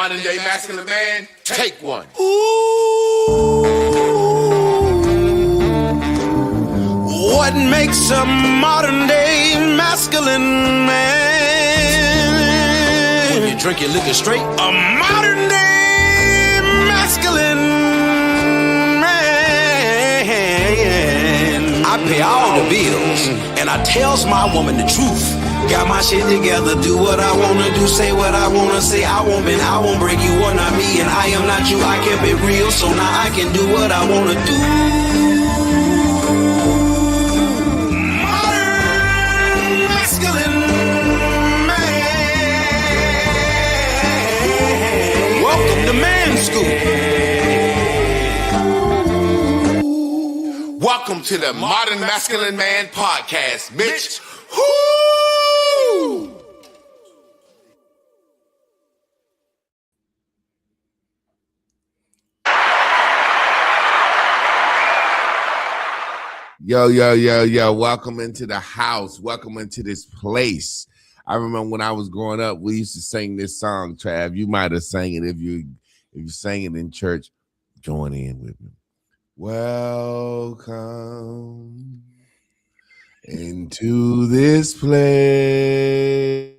modern day masculine man, take one. What makes a modern day masculine man? When you drink your liquor straight, a modern day masculine man. I pay all the bills and I tells my woman the truth. Got my shit together, do what I wanna do, say what I wanna say. I won't break you, are not me, and I am not you. I kept it real, so now I can do what I wanna do. Modern masculine man. Welcome to Man School. Welcome to the Modern Masculine Man Podcast, Mitch. Woo! Yo. Welcome into the house. Welcome into this place. I remember when I was growing up, we used to sing this song, Trav. You might have sang it if you sang it in church. Join in with me. Welcome into this place.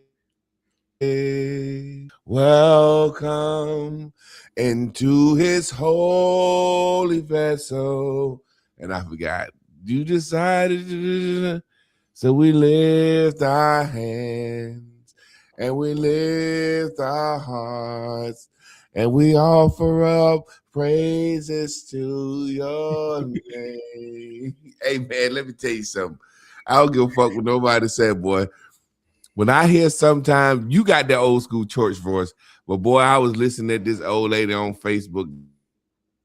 Welcome into his holy vessel. And I forgot. You decided, so we lift our hands and we lift our hearts and we offer up praises to your name. Hey, man, let me tell you something. I don't give a fuck what nobody said, boy. When I hear sometimes, you got that old school church voice, but boy, I was listening to this old lady on Facebook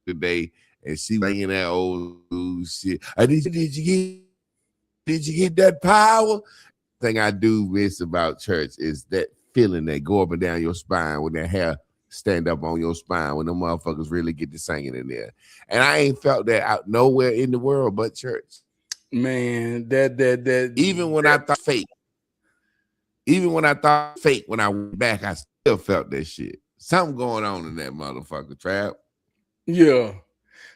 today, and she singing that old shit. Did you get that power? Thing I do miss about church is that feeling that go up and down your spine when that hair stand up on your spine when the motherfuckers really get to singing in there. And I ain't felt that out nowhere in the world but church. Man, that even when I thought fake, when I went back, I still felt that shit. Something going on in that motherfucker, Trap. Yeah.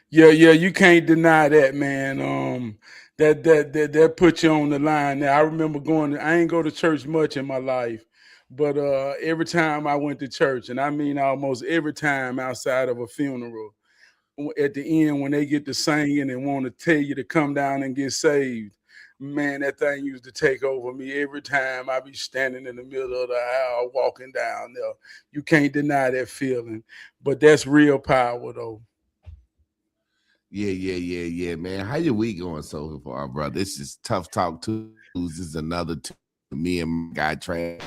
You can't deny that, man. That put you on the line. Now I remember I ain't go to church much in my life, but every time I went to church, and I mean almost every time outside of a funeral, at the end when they get to singing and want to tell you to come down and get saved, man, that thing used to take over me every time. I be standing in the middle of the aisle walking down there. You can't deny that feeling, but that's real power though. Yeah, man. How your week going so far, bro? This is Tough Talk Tuesdays. This is another me and my guy Trey.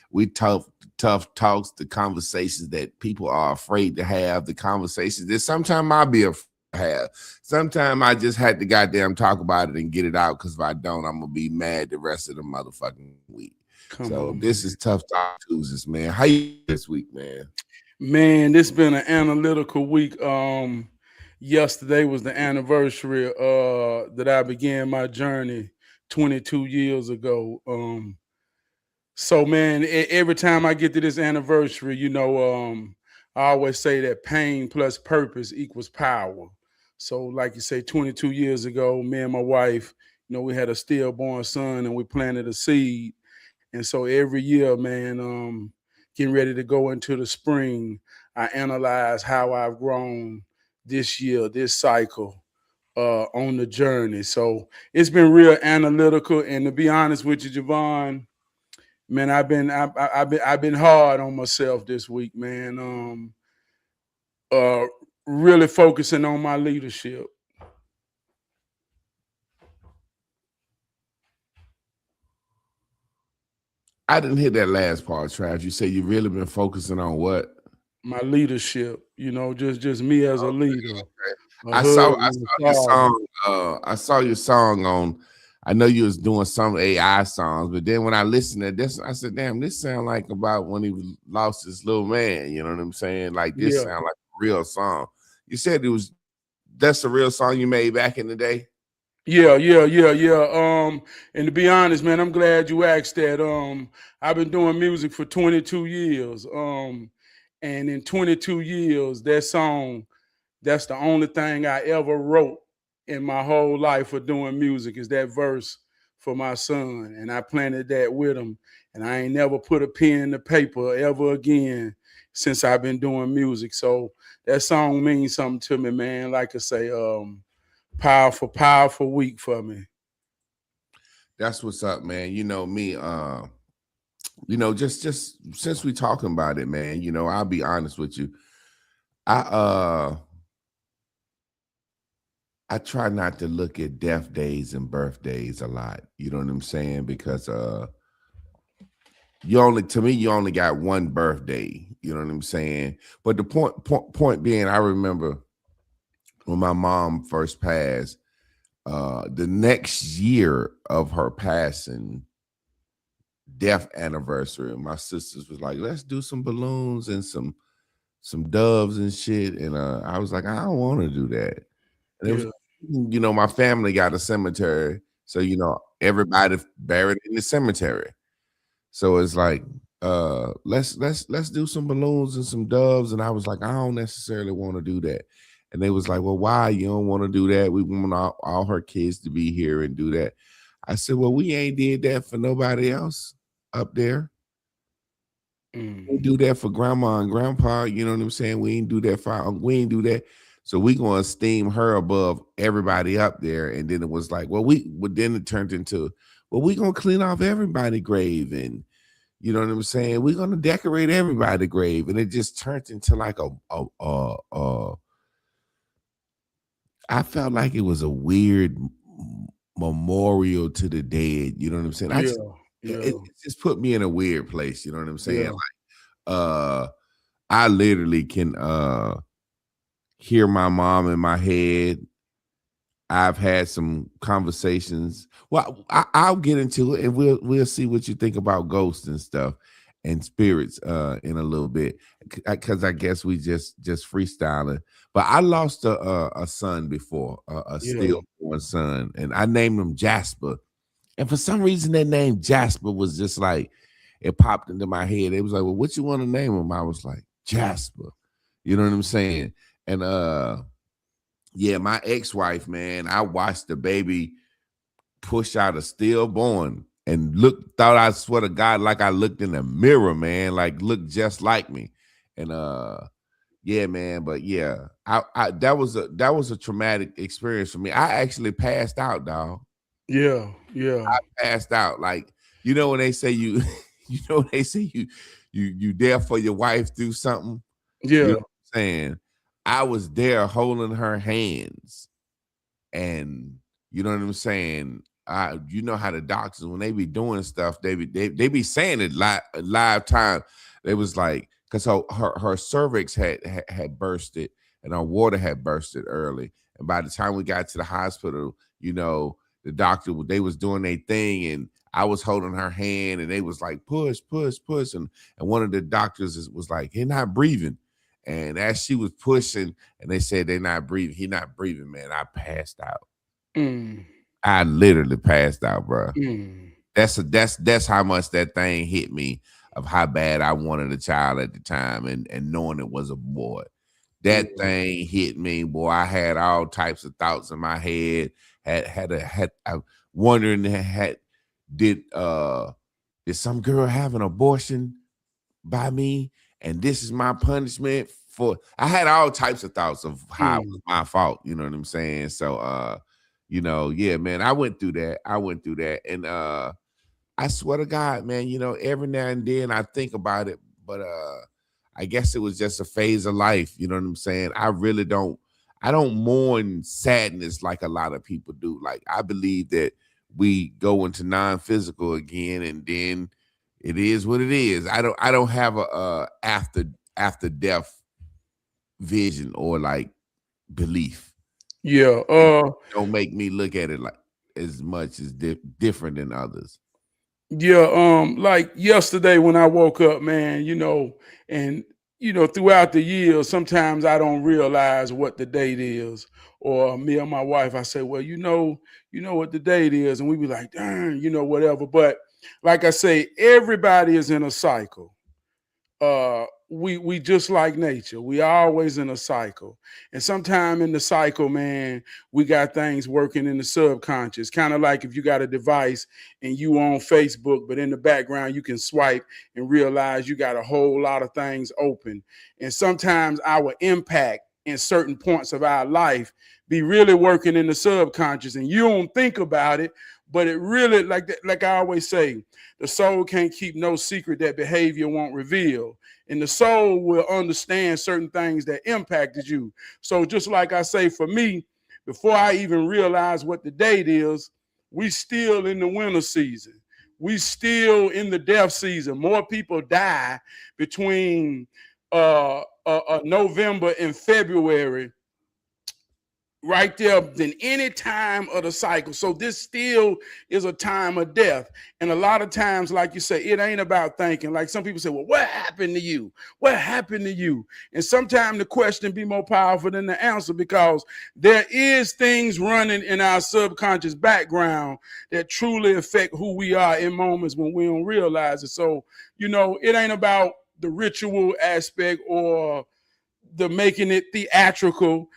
We tough talks, the conversations that people are afraid to have, the conversations that sometimes I'll be afraid to have. Sometimes I just had to goddamn talk about it and get it out, because if I don't, I'm gonna be mad the rest of the motherfucking week. This is Tough Talk Tuesdays, man. How you this week, man? Man, this been an analytical week. Yesterday was the anniversary that I began my journey 22 years ago. So, man, every time I get to this anniversary, I always say that pain plus purpose equals power. So, like you say, 22 years ago, me and my wife, we had a stillborn son and we planted a seed. And so every year, man, getting ready to go into the spring, I analyze how I've grown this year, this cycle, on the journey. So it's been real analytical. And to be honest with you, Javon, man, I've been hard on myself this week, man. Really focusing on my leadership. I didn't hear that last part, Trav. You say you really been focusing on what? My leadership, just me as a leader. Okay. I saw your song on. I know you was doing some AI songs, but then when I listened to this, I said, "Damn, this sound like about when he lost his little man." You know what I'm saying? Like this sound like a real song. You said that's a real song you made back in the day. Yeah. And to be honest, man, I'm glad you asked that. I've been doing music for 22 years. And in 22 years, that song, that's the only thing I ever wrote in my whole life for doing music is that verse for my son. And I planted that with him. And I ain't never put a pen in the paper ever again since I've been doing music. So that song means something to me, man. Like I say, powerful, powerful week for me. That's what's up, man. You know me, just since we talking about it, man, I'll be honest with you. I try not to look at death days and birthdays a lot. You know what I'm saying? Because you only got one birthday. You know what I'm saying? But the point being, I remember when my mom first passed, the next year of her passing, death anniversary, my sisters was like, let's do some balloons and some doves and shit. And I was like, I don't want to do that. And it was, my family got a cemetery, so everybody buried in the cemetery. So it's like, let's do some balloons and some doves. And I was like, I don't necessarily want to do that. And they was like, well, why? You don't want to do that? We want all her kids to be here and do that. I said, well, we ain't did that for nobody else up there. We do that for grandma and grandpa. You know what I'm saying? We ain't do that. So we gonna esteem her above everybody up there. And then it was like, then it turned into, well, we gonna clean off everybody's grave, and you know what I'm saying? We're gonna decorate everybody's grave, and it just turned into like I felt like it was a weird memorial to the dead. You know what I'm saying? It just put me in a weird place. You know what I'm saying? Like, I literally can hear my mom in my head. I've had some conversations. Well, I'll get into it, and we'll see what you think about ghosts and stuff and spirits in a little bit, because I guess we just freestyling. But I lost a son before, a stillborn son, and I named him Jasper. And for some reason, that name Jasper was just like, it popped into my head. It was like, well, what you want to name him? I was like, Jasper. You know what I'm saying? And my ex-wife, man, I watched the baby push out a stillborn and thought, I swear to God, like I looked in the mirror, man, like looked just like me. And man, but yeah, I that was a traumatic experience for me. I actually passed out, dog. Yeah. I passed out. Like, when they say you there for your wife through something. Yeah. You know what I'm saying? I was there holding her hands, and you know what I'm saying? You know how the doctors, when they be doing stuff, they be saying it live time. They was like, because her cervix had bursted and her water had bursted early. And by the time we got to the hospital, the doctor, they was doing their thing, and I was holding her hand, and they was like, push. And one of the doctors was like, he's not breathing. And as she was pushing, and they said they're not breathing, he not breathing, man, I passed out. I literally passed out, bro. That's how much that thing hit me, of how bad I wanted a child at the time, and knowing it was a boy. That thing hit me, boy. I had all types of thoughts in my head. Wondering, did some girl have an abortion by me, and this is my punishment for? I had all types of thoughts of how it was my fault. You know what I'm saying? So, yeah, man, I went through that, and I swear to God, man, every now and then I think about it, but I guess it was just a phase of life. You know what I'm saying? I don't mourn sadness like a lot of people do. Like, I believe that we go into non-physical again, and then it is what it is. I don't have a after death vision or like belief. Yeah. Don't make me look at it like as much as different than others. Yeah. Like yesterday when I woke up, man, and throughout the years, sometimes I don't realize what the date is. Or me and my wife, I say, well, you know what the date is, and we be like, darn, whatever. But like I say, everybody is in a cycle. we just like nature. We always in a cycle. And sometime in the cycle, man, we got things working in the subconscious. Kind of like if you got a device and you on Facebook, but in the background you can swipe and realize you got a whole lot of things open. And sometimes our impact in certain points of our life be really working in the subconscious, and you don't think about it, but it really, like I always say, the soul can't keep no secret that behavior won't reveal. And the soul will understand certain things that impacted you. So just like I say, for me, before I even realize what the date is, we still in the winter season. We still in the death season. More people die between November and February right there than any time of the cycle. So this still is a time of death. And a lot of times, like you say, it ain't about thinking. Like some people say, well, what happened to you? What happened to you? And sometimes the question be more powerful than the answer, because there is things running in our subconscious background that truly affect who we are in moments when we don't realize it. So, you know, it ain't about the ritual aspect or the making it theatrical.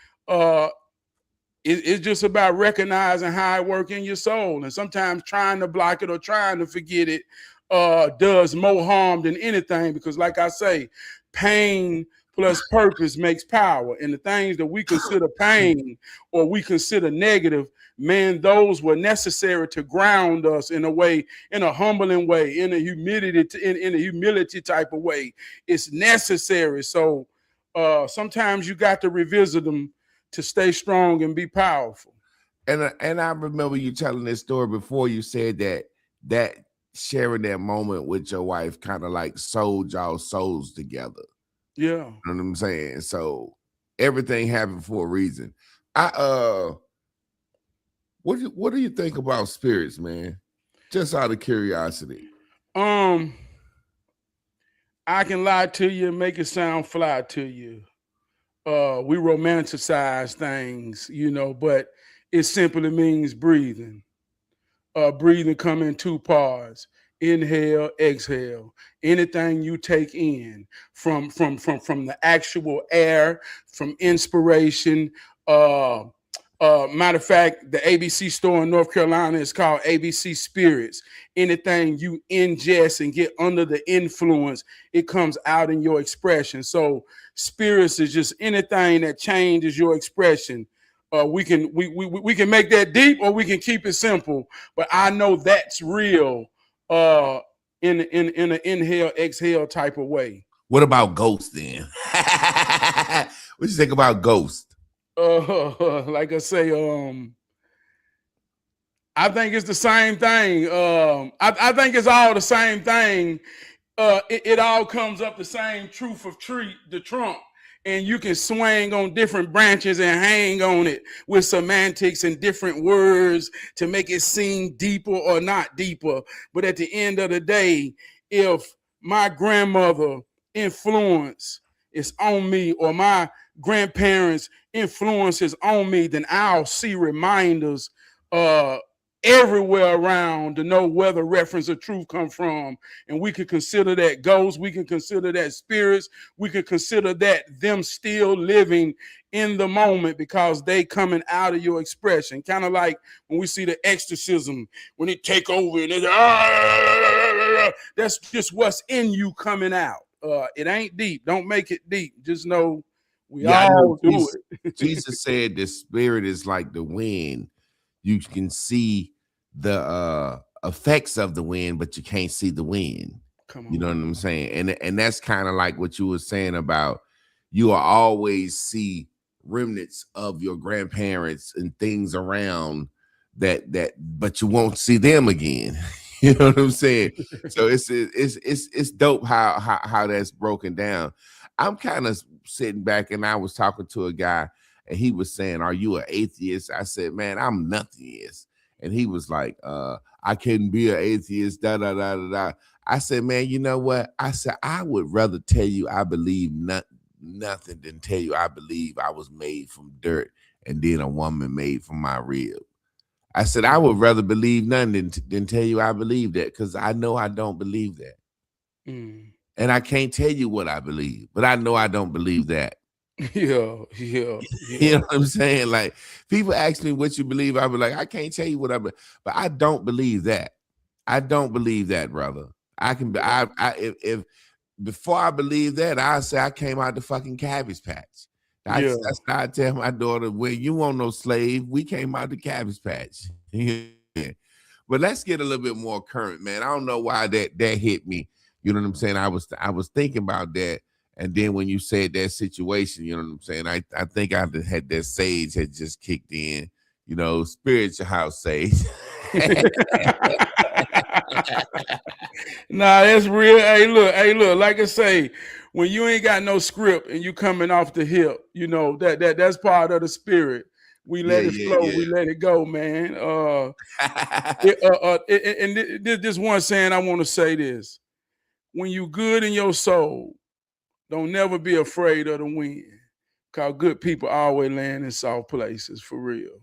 It's just about recognizing how it works in your soul. And sometimes trying to block it or trying to forget it does more harm than anything, because like I say, pain plus purpose makes power. And the things that we consider pain or we consider negative, man, those were necessary to ground us in a way, in a humbling way, in a humility type of way. It's necessary. So sometimes you got to revisit them to stay strong and be powerful. And I remember you telling this story before. You said that sharing that moment with your wife kind of like sold y'all souls together. Yeah. You know what I'm saying? So everything happened for a reason. What do you think about spirits, man? Just out of curiosity. I can lie to you and make it sound fly to you. We romanticize things, you know, but it simply means breathing. Breathing come in two parts: inhale, exhale. Anything you take in from the actual air, from inspiration. Matter of fact, the ABC store in North Carolina is called ABC Spirits. Anything you ingest and get under the influence, it comes out in your expression. So spirits is just anything that changes your expression. We can make that deep, or we can keep it simple. But I know that's real in an inhale, exhale type of way. What about ghosts then? What you think about ghosts? Like I say, I think it's the same thing. I think it's all the same thing. It all comes up the same truth of the trunk, and you can swing on different branches and hang on it with semantics and different words to make it seem deeper or not deeper. But at the end of the day, if my grandmother influence is on me, or my grandparents' influences on me, then I'll see reminders everywhere around to know where the reference of truth come from. And we can consider that ghosts, we can consider that spirits, we can consider that them still living in the moment, because they coming out of your expression. Kind of like when we see the exorcism, when it take over and that's just what's in you coming out. It ain't deep. Don't make it deep. Just know we all do it. Jesus said the spirit is like the wind. You can see the effects of the wind, but you can't see the wind. Come on. You know what I'm saying? And that's kind of like what you were saying about you will always see remnants of your grandparents and things around that, but you won't see them again. You know what I'm saying? So it's dope how that's broken down. I'm kind of sitting back, and I was talking to a guy, and he was saying, "Are you an atheist?" I said, "Man, I'm nothing." And he was like, "I couldn't be an atheist." Da da da da da. I said, "Man, you know what?" I said, "I would rather tell you I believe nothing than tell you I believe I was made from dirt and then a woman made from my rib." I said, "I would rather believe nothing than tell you I believe that, because I know I don't believe that." And I can't tell you what I believe, but I know I don't believe that. Yeah. You know what I'm saying? Like, people ask me what you believe. I be like, I can't tell you what I believe, but I don't believe that. I don't believe that, brother. I can be, if before I believe that, I say I came out the fucking Cabbage Patch. That's how I tell my daughter, well, you want no slave. We came out the Cabbage Patch. But let's get a little bit more current, man. I don't know why that hit me. You know what I'm saying? I was thinking about that. And then when you said that situation, you know what I'm saying? I think I had that sage had just kicked in, you know, spiritual house sage. Nah, that's real. Hey, look, like I say, when you ain't got no script and you coming off the hip, you know, that's part of the spirit. We let it flow, we let it go, man. This one saying, I want to say this. When you good in your soul, don't never be afraid of the wind. Cause good people always land in soft places, for real.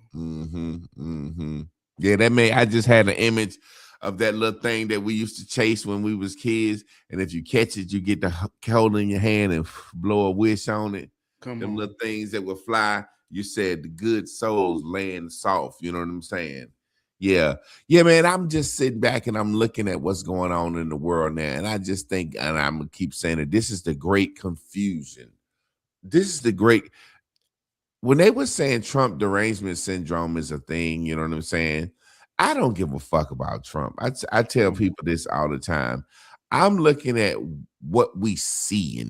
Yeah, I just had an image of that little thing that we used to chase when we was kids. And if you catch it, you get the hold in your hand and blow a wish on it. Them little things that would fly. You said the good souls land soft. You know what I'm saying? Yeah, man. I'm just sitting back and I'm looking at what's going on in the world now. And I just think, and I'm going to keep saying it, this is the great confusion. This is the great, when they were saying Trump derangement syndrome is a thing, you know what I'm saying? I don't give a fuck about Trump. I tell people this all the time. I'm looking at what we see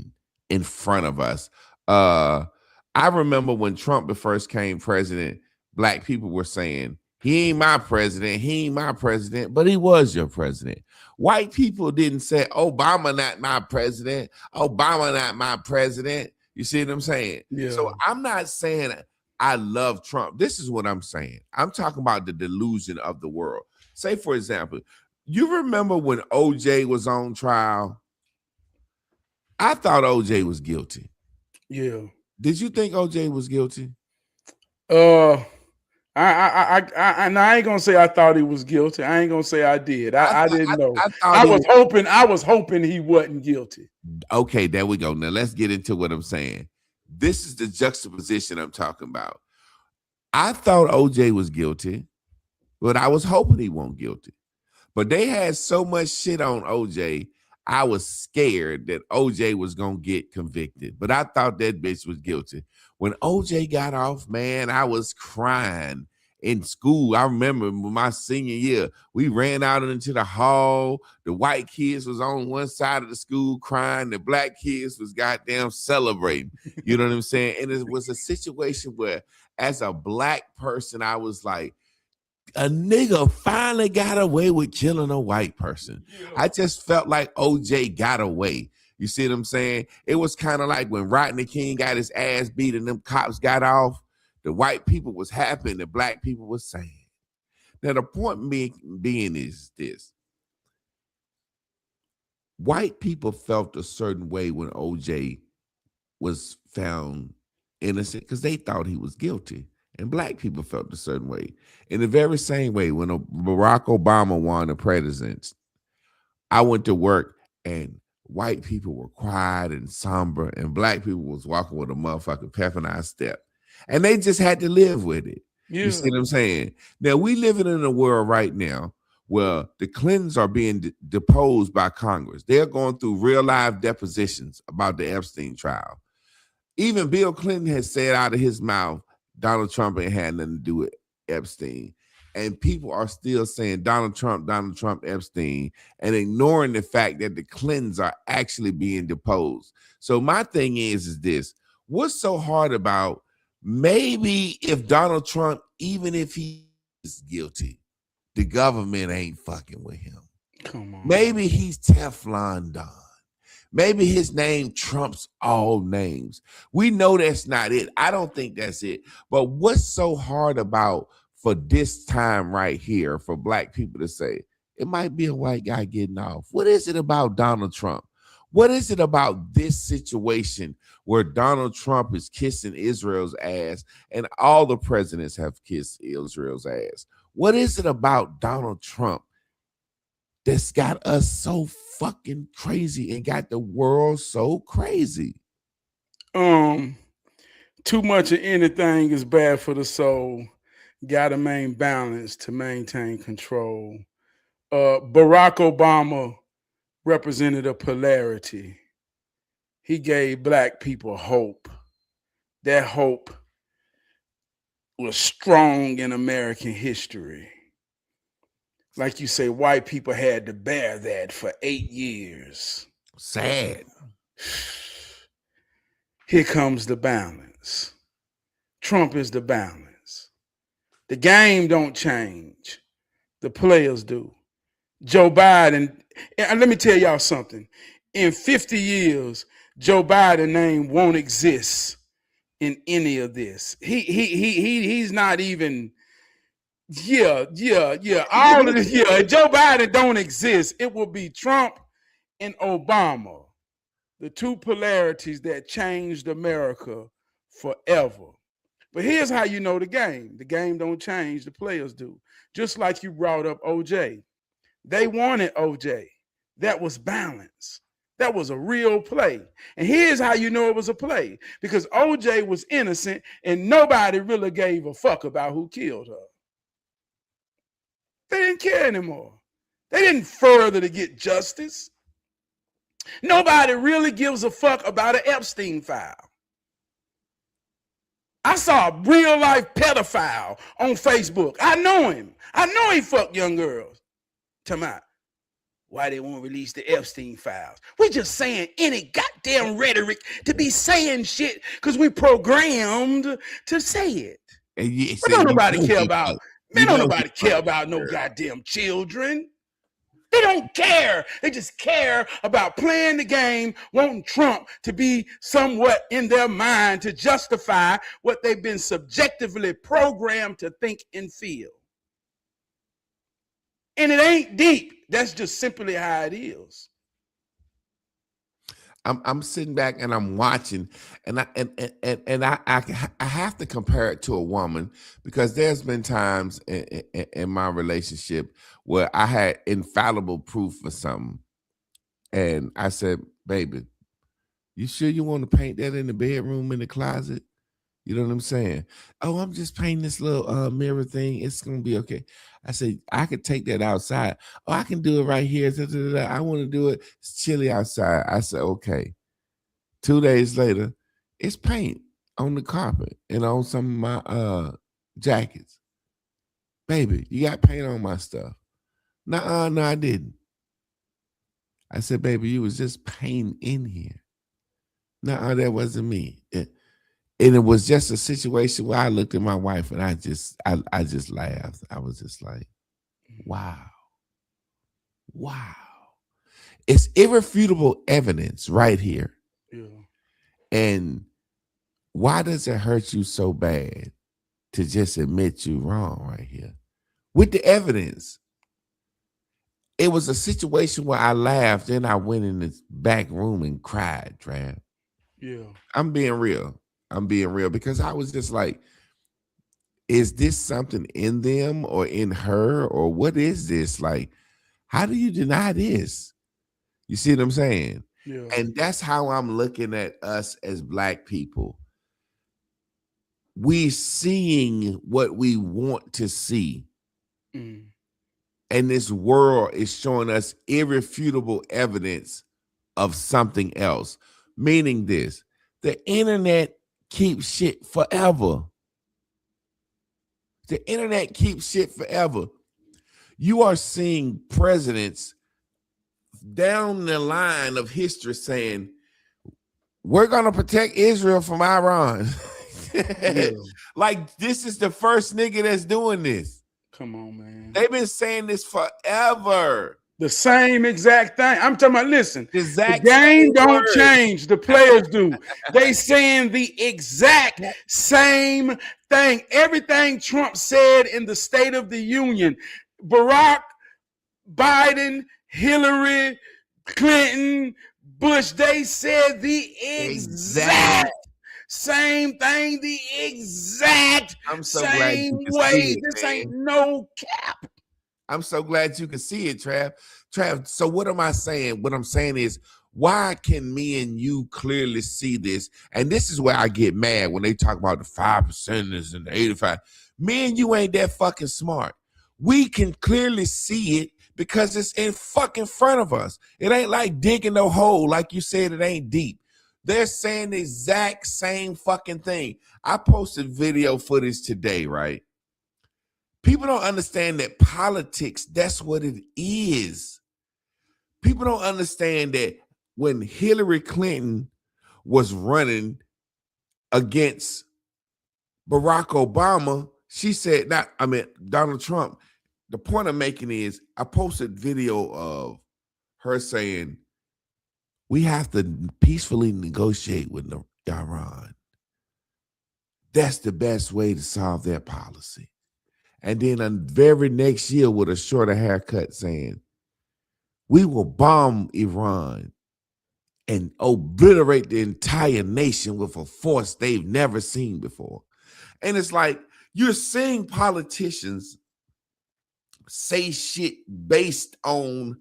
in front of us. I remember when Trump first came president, black people were saying, he ain't my president, but he was your president. White people didn't say, Obama not my president, Obama not my president. You see what I'm saying? Yeah. So I'm not saying I love Trump. This is what I'm saying. I'm talking about the delusion of the world. Say, for example, you remember when OJ was on trial? I thought OJ was guilty. Yeah. Did you think OJ was guilty? I ain't gonna say I thought he was guilty. I ain't gonna say I did. I didn't know. I was hoping he wasn't guilty. Okay, there we go. Now let's get into what I'm saying. This is the juxtaposition I'm talking about. I thought OJ was guilty, but I was hoping he wasn't guilty. But they had so much shit on OJ, I was scared that OJ was gonna get convicted. But I thought that bitch was guilty. When OJ got off, man, I was crying in school. I remember my senior year, we ran out into the hall. The white kids was on one side of the school crying. The black kids was goddamn celebrating. You know what I'm saying? And it was a situation where, as a black person, I was like, a nigga finally got away with killing a white person. Yeah. I just felt like OJ got away. You see what I'm saying? It was kind of like when Rodney King got his ass beat and them cops got off. The white people was happy and the black people was sad. Now, the point being is this. White people felt a certain way when OJ was found innocent because they thought he was guilty. And black people felt a certain way. In the very same way, when Barack Obama won the presidency, I went to work and white people were quiet and somber, and black people was walking with a motherfucking pep in our step. And they just had to live with it. Yeah. You see what I'm saying? Now, we living in a world right now where the Clintons are being deposed by Congress. They're going through real live depositions about the Epstein trial. Even Bill Clinton has said out of his mouth, Donald Trump ain't had nothing to do with Epstein. And people are still saying Donald Trump, Epstein, and ignoring the fact that the Clintons are actually being deposed. So my thing is this. What's so hard about maybe if Donald Trump, even if he is guilty, the government ain't fucking with him. Come on. Maybe he's Teflon Don. Maybe his name trumps all names. We know that's not it. I don't think that's it. But what's so hard about for this time right here for black people to say, it might be a white guy getting off? What is it about Donald Trump? What is it about this situation where Donald Trump is kissing Israel's ass and all the presidents have kissed Israel's ass? What is it about Donald Trump that's got us so fucking crazy and got the world so crazy? Too much of anything is bad for the soul. Gotta maintain balance to maintain control. Barack Obama represented a polarity. He gave black people hope. That hope was strong in American history. Like you say, white people had to bear that for 8 years. Sad. Here comes the balance. Trump is the balance. The game don't change. The players do. Joe Biden, and let me tell y'all something. In 50 years, Joe Biden's name won't exist in any of this. He's not even, all of this, Joe Biden don't exist. It will be Trump and Obama, the two polarities that changed America forever. But here's how you know the game. The game don't change, the players do. Just like you brought up OJ. They wanted OJ. That was balance. That was a real play. And here's how you know it was a play. Because OJ was innocent and nobody really gave a fuck about who killed her. They didn't care anymore. They didn't further to get justice. Nobody really gives a fuck about an Epstein file. I saw a real life pedophile on Facebook. I know him. I know he fucked young girls. Tell me why they won't release the Epstein files. We're just saying any goddamn rhetoric to be saying shit because we programmed to say it. But don't nobody care about, man, don't nobody care about no goddamn children. They don't care. They just care about playing the game, wanting Trump to be somewhat in their mind to justify what they've been subjectively programmed to think and feel. And it ain't deep. That's just simply how it is. I'm sitting back and I'm watching, and I have to compare it to a woman because there's been times in my relationship where I had infallible proof for something, and I said, "Baby, you sure you want to paint that in the bedroom in the closet?" You know what I'm saying? Oh, I'm just painting this little mirror thing. It's gonna be okay. I said, I could take that outside. Oh, I can do it right here. I want to do it. It's chilly outside. I said, okay. 2 days later, it's paint on the carpet and on some of my jackets. Baby, you got paint on my stuff. No, I didn't. I said, baby, you was just painting in here. No, that wasn't me. And it was just a situation where I looked at my wife and I just laughed. I was just like, wow. It's irrefutable evidence right here. Yeah. And why does it hurt you so bad to just admit you wrong right here? With the evidence. It was a situation where I laughed, then I went in this back room and cried, Trav. Yeah. I'm being real because I was just like, is this something in them or in her or what is this? Like, how do you deny this? You see what I'm saying? Yeah. And that's how I'm looking at us as Black people. We seeing what we want to see. Mm. And this world is showing us irrefutable evidence of something else. Meaning this, the internet keeps shit forever. The internet keeps shit forever. You are seeing presidents down the line of history saying, we're going to protect Israel from Iran. Yeah. Like, this is the first nigga that's doing this. Come on, man. They've been saying this forever. The same exact thing. I'm talking about, listen, the game don't change. The players do. They saying the exact same thing. Everything Trump said in the State of the Union, Barack, Biden, Hillary, Clinton, Bush, they said the exact same thing, the exact I'm so same glad you can way. see it, this man. ain't no cap. I'm so glad you can see it, Trav. Trav, so what am I saying? What I'm saying is, why can me and you clearly see this? And this is where I get mad when they talk about the 5%ers and the 85. Me and you ain't that fucking smart. We can clearly see it because it's in fucking front of us. It ain't like digging a hole, like you said, it ain't deep. They're saying the exact same fucking thing. I posted video footage today, right? People don't understand that politics, that's what it is. People don't understand that when Hillary Clinton was running against Barack Obama, she said, Donald Trump. The point I'm making is I posted video of her saying, we have to peacefully negotiate with Iran. That's the best way to solve their policy. And then the very next year with a shorter haircut saying, we will bomb Iran and obliterate the entire nation with a force they've never seen before. And it's like, you're seeing politicians say shit based on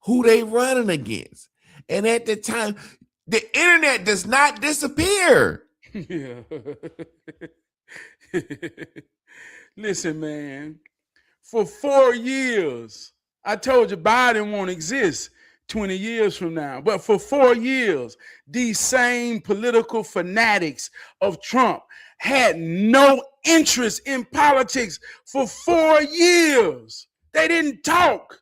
who they running against. And at the time, the internet does not disappear. Yeah. Listen, man, for 4 years, I told you Biden won't exist 20 years from now. But for 4 years, these same political fanatics of Trump had no interest in politics for 4 years. They didn't talk.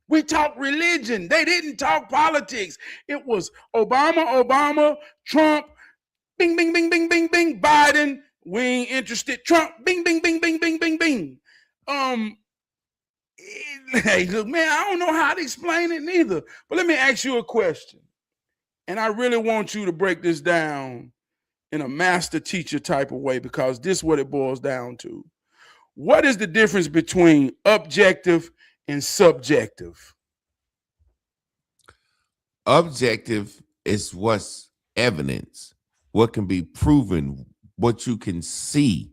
We talked religion. They didn't talk politics. It was Obama, Trump, bing, bing, bing, bing, bing, bing, Biden, we ain't interested. Trump, bing, bing, bing, bing, bing, bing, bing. Hey, look, man, I don't know how to explain it neither. But let me ask you a question. And I really want you to break this down in a master teacher type of way, because this is what it boils down to. What is the difference between objective and subjective? Objective is what's evidence, what can be proven, what you can see.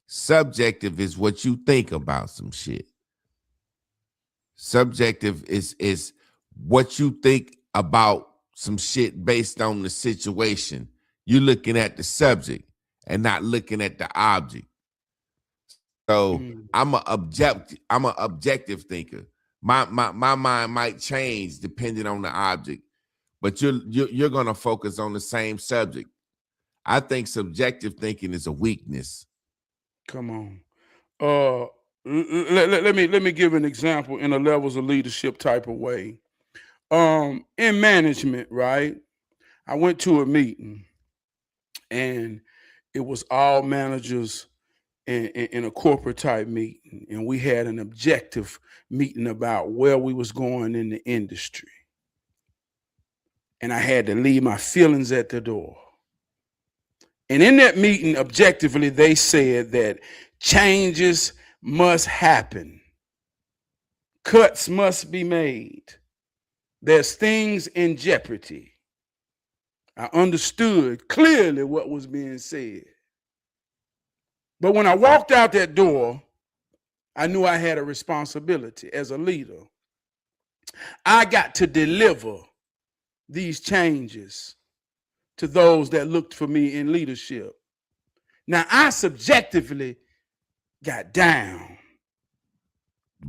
Subjective is what you think about some shit. Subjective is what you think about some shit based on the situation. You're looking at the subject and not looking at the object. So I'm an objective thinker. My mind might change depending on the object, but you're gonna focus on the same subject. I think subjective thinking is a weakness. Come on. Let me give an example in a levels of leadership type of way. In management, right? I went to a meeting and it was all managers in a corporate type meeting, and we had an objective meeting about where we was going in the industry. And I had to leave my feelings at the door. And in that meeting, objectively, they said that changes must happen. Cuts must be made. There's things in jeopardy. I understood clearly what was being said. But when I walked out that door, I knew I had a responsibility as a leader. I got to deliver these changes to those that looked for me in leadership. Now, I subjectively got down.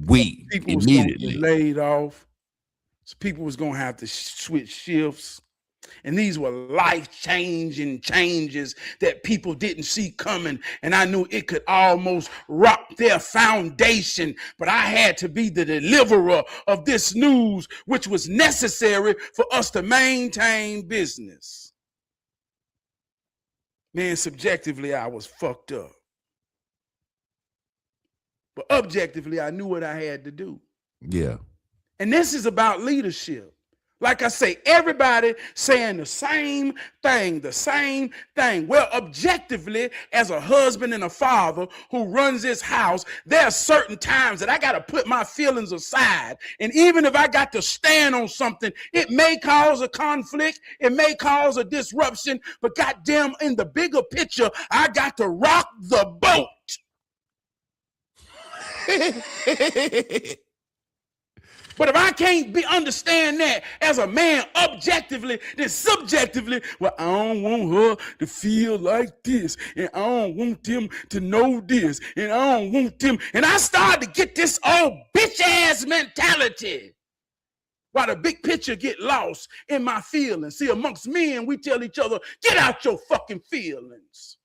People was immediately gonna get laid off. So people was going to have to switch shifts. And these were life-changing changes that people didn't see coming. And I knew it could almost rock their foundation. But I had to be the deliverer of this news, which was necessary for us to maintain business. Man, subjectively, I was fucked up. But objectively, I knew what I had to do. Yeah. And this is about leadership. Like I say, everybody saying the same thing. Well, objectively, as a husband and a father who runs this house, there are certain times that I got to put my feelings aside. And even if I got to stand on something, it may cause a conflict. It may cause a disruption. But goddamn, in the bigger picture, I got to rock the boat. But if I can't understand that as a man objectively, then subjectively, well, I don't want her to feel like this, and I don't want them to know this, and I don't want them. And I started to get this old bitch ass mentality. While the big picture get lost in my feelings. See, amongst men, we tell each other, get out your fucking feelings.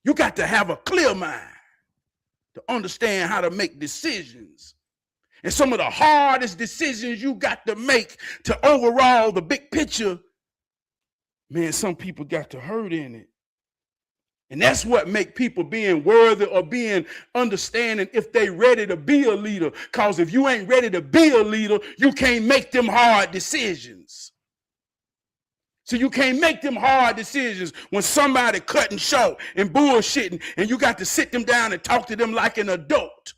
You got to have a clear mind to understand how to make decisions. And some of the hardest decisions you got to make to overall the big picture, man, some people got to hurt in it. And that's what make people being worthy or being understanding if they ready to be a leader. Because if you ain't ready to be a leader, you can't make them hard decisions. So you can't make them hard decisions when somebody cutting short and bullshitting, and you got to sit them down and talk to them like an adult.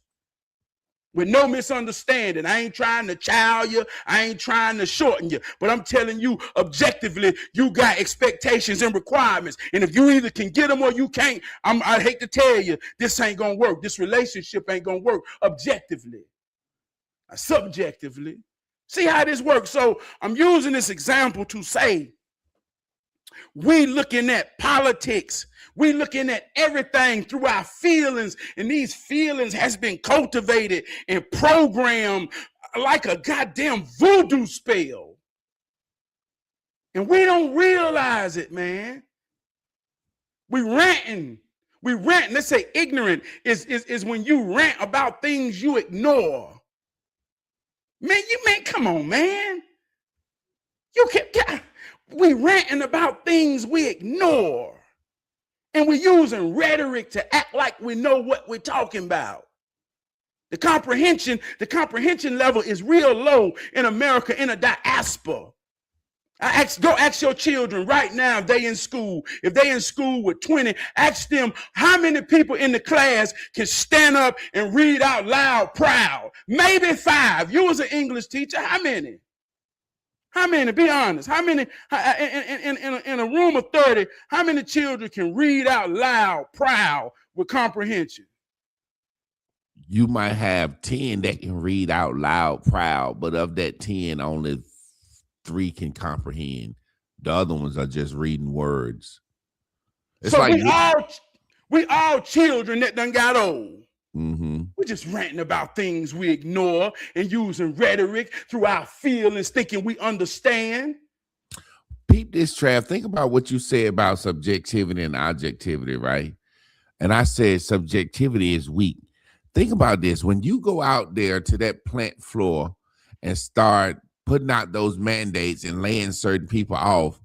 With no misunderstanding. I ain't trying to chow you. I ain't trying to shorten you. But I'm telling you, objectively, you got expectations and requirements. And if you either can get them or you can't, I hate to tell you, this ain't going to work. This relationship ain't going to work objectively. Subjectively. See how this works? So I'm using this example to say, we looking at politics. We looking at everything through our feelings, and these feelings has been cultivated and programmed like a goddamn voodoo spell. And we don't realize it, man. We ranting. Let's say ignorant is when you rant about things you ignore. Man, come on, man. We ranting about things we ignore. And we're using rhetoric to act like we know what we're talking about. The comprehension level is real low in America, in a diaspora. Go ask your children right now if they in school. If they in school with 20, ask them how many people in the class can stand up and read out loud proud. Maybe 5. You was an English teacher. How many? How many? Be honest. How many in a room of 30, how many children can read out loud proud with comprehension? You might have 10 that can read out loud proud, but of that 10, only 3 can comprehend. The other ones are just reading words. It's so like we all children that done got old. Mm-hmm. We're just ranting about things we ignore and using rhetoric through our feelings, thinking we understand. Peep this, Trav. Think about what you said about subjectivity and objectivity, right? And I said subjectivity is weak. Think about this. When you go out there to that plant floor and start putting out those mandates and laying certain people off,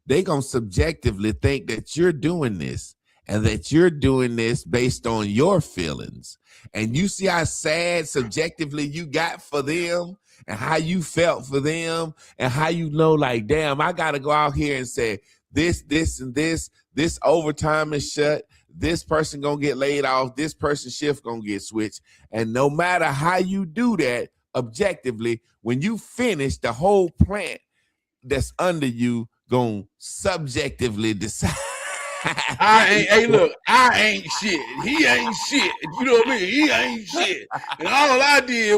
they're going to subjectively think that you're doing this and that you're doing this based on your feelings. And you see how sad subjectively you got for them and how you felt for them and how you know, like, damn, I got to go out here and say this, and this overtime is shut. This person going to get laid off. This person's shift going to get switched. And no matter how you do that objectively, when you finish, the whole plant that's under you going to subjectively decide. I ain't shit. He ain't shit. You know what I mean? He ain't shit. And all I did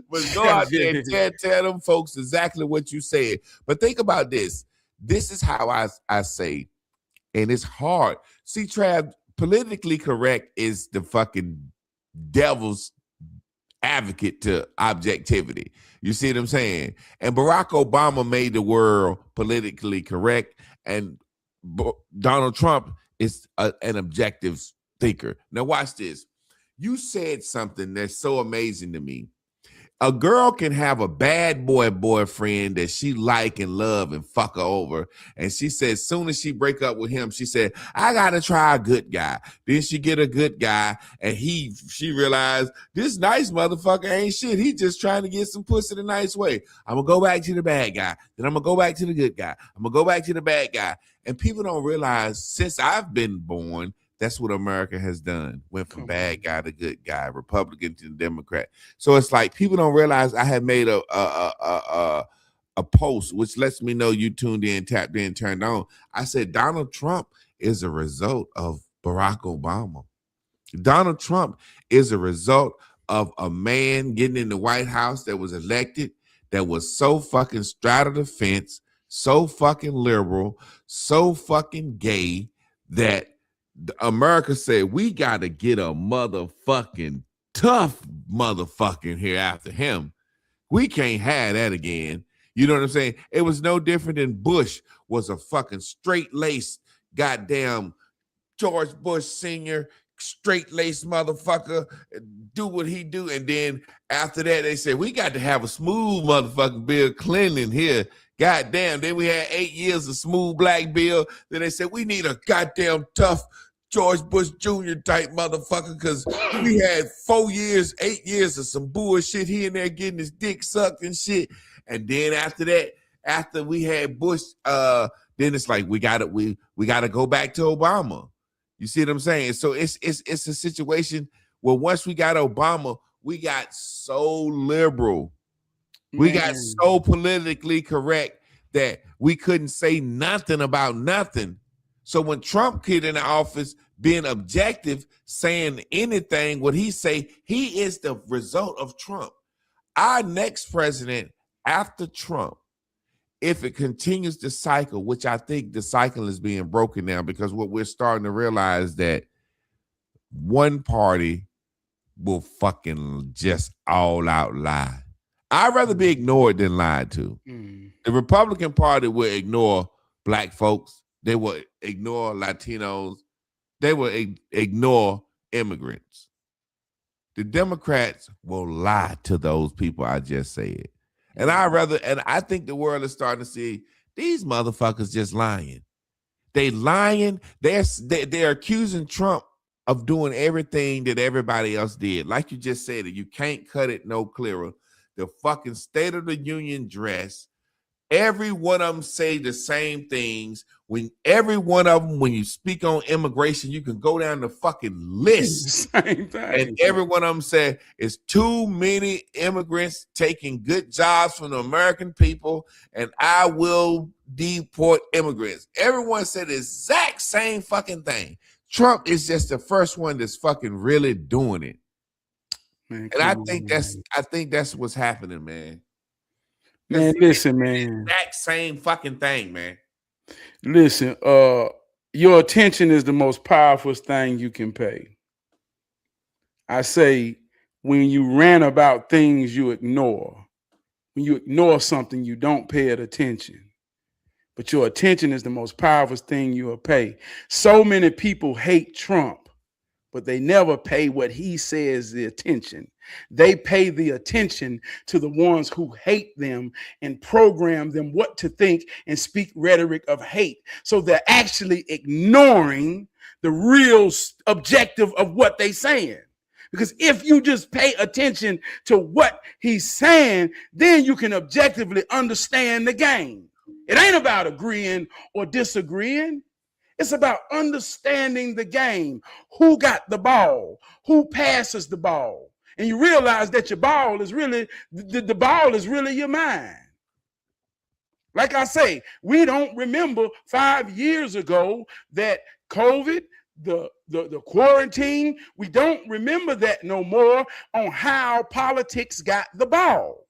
was go out there and tell them folks exactly what you said. But think about this. This is how I say, and it's hard. See, Trav, politically correct is the fucking devil's advocate to objectivity. You see what I'm saying? And Barack Obama made the world politically correct, and Donald Trump is an objective thinker. Now watch this. You said something that's so amazing to me. A girl can have a bad boyfriend that she like and love and fuck her over. And she said, as soon as she break up with him, she said, I got to try a good guy. Then she get a good guy. And she realized this nice motherfucker ain't shit. He just trying to get some pussy the nice way. I'm going to go back to the bad guy. Then I'm going to go back to the good guy. I'm going to go back to the bad guy. And people don't realize since I've been born, that's what America has done. Went from bad guy to good guy, Republican to Democrat. So it's like people don't realize I had made a post, which lets me know you tuned in, tapped in, turned on. I said Donald Trump is a result of Barack Obama. Donald Trump is a result of a man getting in the White House that was elected that was so fucking straddle the fence, so fucking liberal, so fucking gay that America said, we got to get a motherfucking tough motherfucking here after him. We can't have that again. You know what I'm saying? It was no different than Bush was a fucking straight-laced goddamn George Bush Sr., straight-laced motherfucker, do what he do. And then after that, they said, we got to have a smooth motherfucking Bill Clinton here. Goddamn. Then we had 8 years of smooth black Bill. Then they said, we need a goddamn tough George Bush Jr. type motherfucker, because we had 4 years, 8 years of some bullshit here and there getting his dick sucked and shit. And then after that, after we had Bush, then it's like we gotta go back to Obama. You see what I'm saying? So it's a situation where once we got Obama, we got so liberal. We got so politically correct that we couldn't say nothing about nothing. So when Trump came in the office being objective, saying anything, what he say, he is the result of Trump. Our next president after Trump, if it continues the cycle, which I think the cycle is being broken now, because what we're starting to realize that one party will fucking just all out lie. I'd rather be ignored than lied to. The Republican Party will ignore black folks. They will ignore Latinos. They will ignore immigrants. The Democrats will lie to those people I just said. And I think the world is starting to see these motherfuckers just lying. They lying. They're accusing Trump of doing everything that everybody else did. Like you just said, you can't cut it no clearer. The fucking State of the Union address. Every one of them say the same things. When every one of them, when you speak on immigration, you can go down the fucking list. Same thing. And every one of them said it's too many immigrants taking good jobs from the American people, and I will deport immigrants. Everyone said the exact same fucking thing. Trump is just the first one that's fucking really doing it. Man, and I think that's what's happening, man. Man, listen, man. Exact same fucking thing, man. Listen, your attention is the most powerful thing you can pay. I say, when you rant about things you ignore, when you ignore something, you don't pay it attention. But your attention is the most powerful thing you'll pay. So many people hate Trump, but they never pay what he says the attention. They pay the attention to the ones who hate them and program them what to think and speak rhetoric of hate. So they're actually ignoring the real objective of what they're saying. Because if you just pay attention to what he's saying, then you can objectively understand the game. It ain't about agreeing or disagreeing. It's about understanding the game. Who got the ball? Who passes the ball? And you realize that your ball is really, the ball is really your mind. Like I say, we don't remember 5 years ago that COVID, the quarantine, we don't remember that no more on how politics got the ball.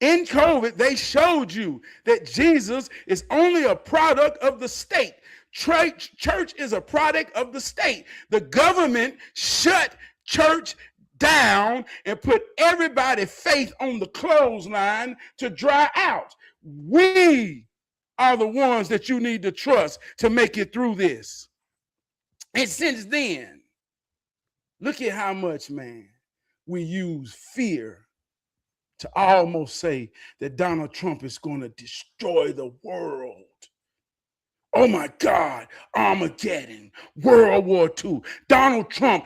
In COVID, they showed you that Jesus is only a product of the state. Church is a product of the state. The government shut church down and put everybody's faith on the clothesline to dry out. We are the ones that you need to trust to make it through this. And since then, look at how much, man, we use fear to almost say that Donald Trump is going to destroy the world. Oh my God, Armageddon, World War II. Donald Trump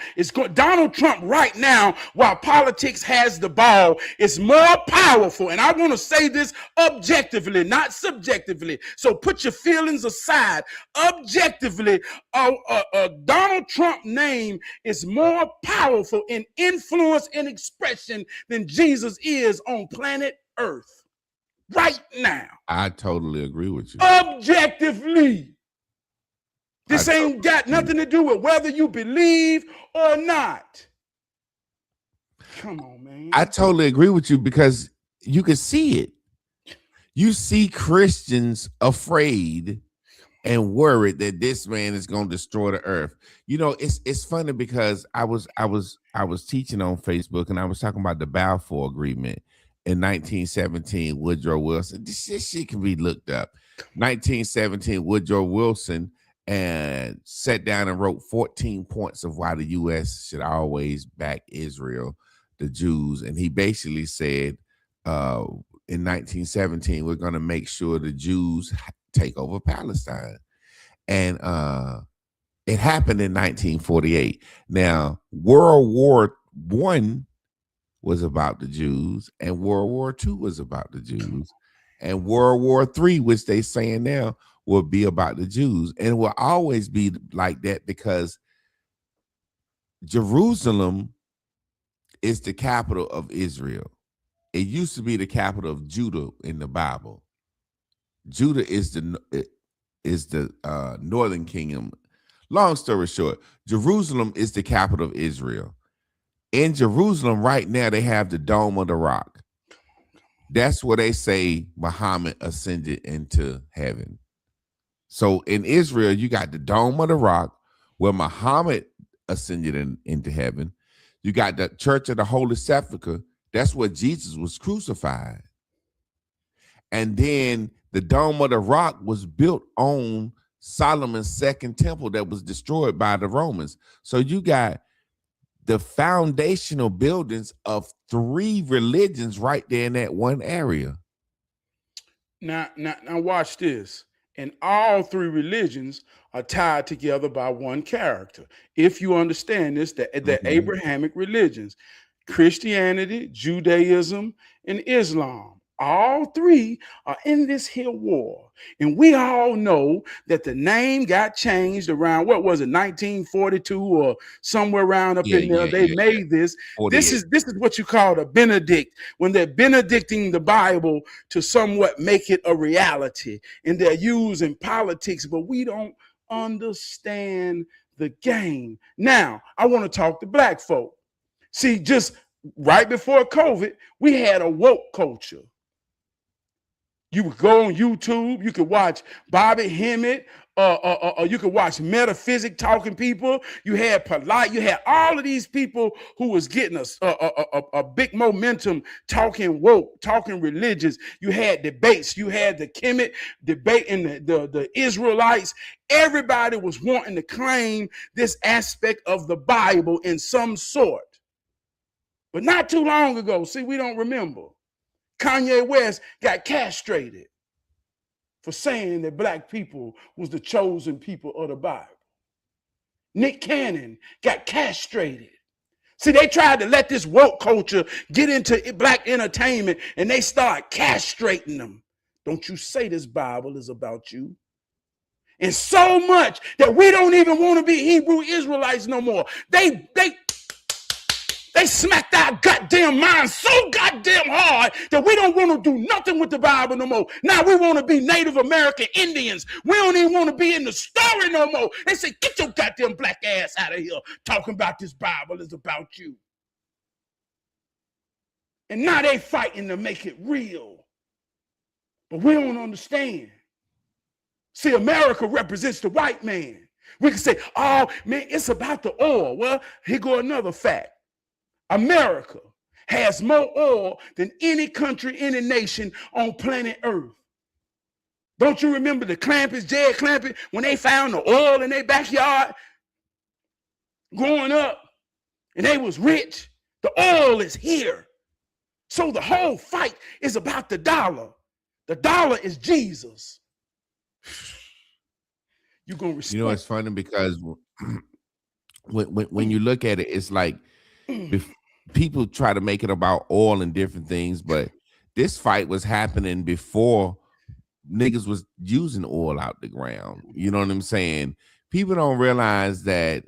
right now, while politics has the ball, is more powerful. And I want to say this objectively, not subjectively. So put your feelings aside. Objectively, Donald Trump's name is more powerful in influence and expression than Jesus is on planet Earth. Right now. I totally agree with you. Objectively. This ain't got nothing to do with whether you believe or not. Come on, man. I totally agree with you because you can see it. You see Christians afraid and worried that this man is going to destroy the earth. You know, it's funny because I was teaching on Facebook and I was talking about the Balfour Agreement in 1917. Woodrow Wilson. This shit can be looked up. 1917, Woodrow Wilson and sat down and wrote 14 points of why the U.S. should always back Israel, the Jews, and he basically said, in 1917, we're going to make sure the Jews take over Palestine. And it happened in 1948. Now, World War I was about the Jews, and World War II was about the Jews. And World War III, which they saying now, will be about the Jews. And it will always be like that because Jerusalem is the capital of Israel. It used to be the capital of Judah in the Bible. Judah is the northern kingdom. Long story short, Jerusalem is the capital of Israel. In Jerusalem right now, they have the Dome of the Rock. That's where they say Muhammad ascended into heaven. So in Israel, you got the Dome of the Rock where Muhammad ascended into heaven. You got the Church of the Holy Sepulchre. That's where Jesus was crucified. And then the Dome of the Rock was built on Solomon's second temple that was destroyed by the Romans. So you got the foundational buildings of 3 religions right there in that one area. Now watch this. And all 3 religions are tied together by one character. If you understand this, the Abrahamic religions, Christianity, Judaism, and Islam. All 3 are in this here war. And we all know that the name got changed around, what was it, 1942 or somewhere around up in there. They made this. This is what you call a Benedict, when they're benedicting the Bible to somewhat make it a reality. And they're using politics, but we don't understand the game. Now, I want to talk to black folk. See, just right before COVID, we had a woke culture. You would go on YouTube, you could watch Bobby Hemmett, you could watch Metaphysic talking people. You had Polite, you had all of these people who was getting a big momentum talking woke, talking religions. You had debates, you had the Kemet debate and the Israelites. Everybody was wanting to claim this aspect of the Bible in some sort. But not too long ago, see, we don't remember, Kanye West got castrated for saying that black people was the chosen people of the Bible. Nick Cannon got castrated. See, they tried to let this woke culture get into black entertainment and they start castrating them. Don't you say this Bible is about you. And so much that we don't even want to be Hebrew Israelites no more. They smacked our goddamn minds so goddamn hard that we don't want to do nothing with the Bible no more. Now we want to be Native American Indians. We don't even want to be in the story no more. They say, get your goddamn black ass out of here talking about this Bible is about you. And now they fighting to make it real. But we don't understand. See, America represents the white man. We can say, oh, man, it's about the oil. Well, here go another fact. America has more oil than any country, any nation on planet Earth. Don't you remember the Clampets, Jed Clampett, when they found the oil in their backyard growing up and they was rich? The oil is here. So the whole fight is about the dollar. The dollar is Jesus. You're going to respect. You know, it's funny because when you look at it, it's like people try to make it about oil and different things, but this fight was happening before niggas was using oil out the ground. You know what I'm saying? People don't realize that.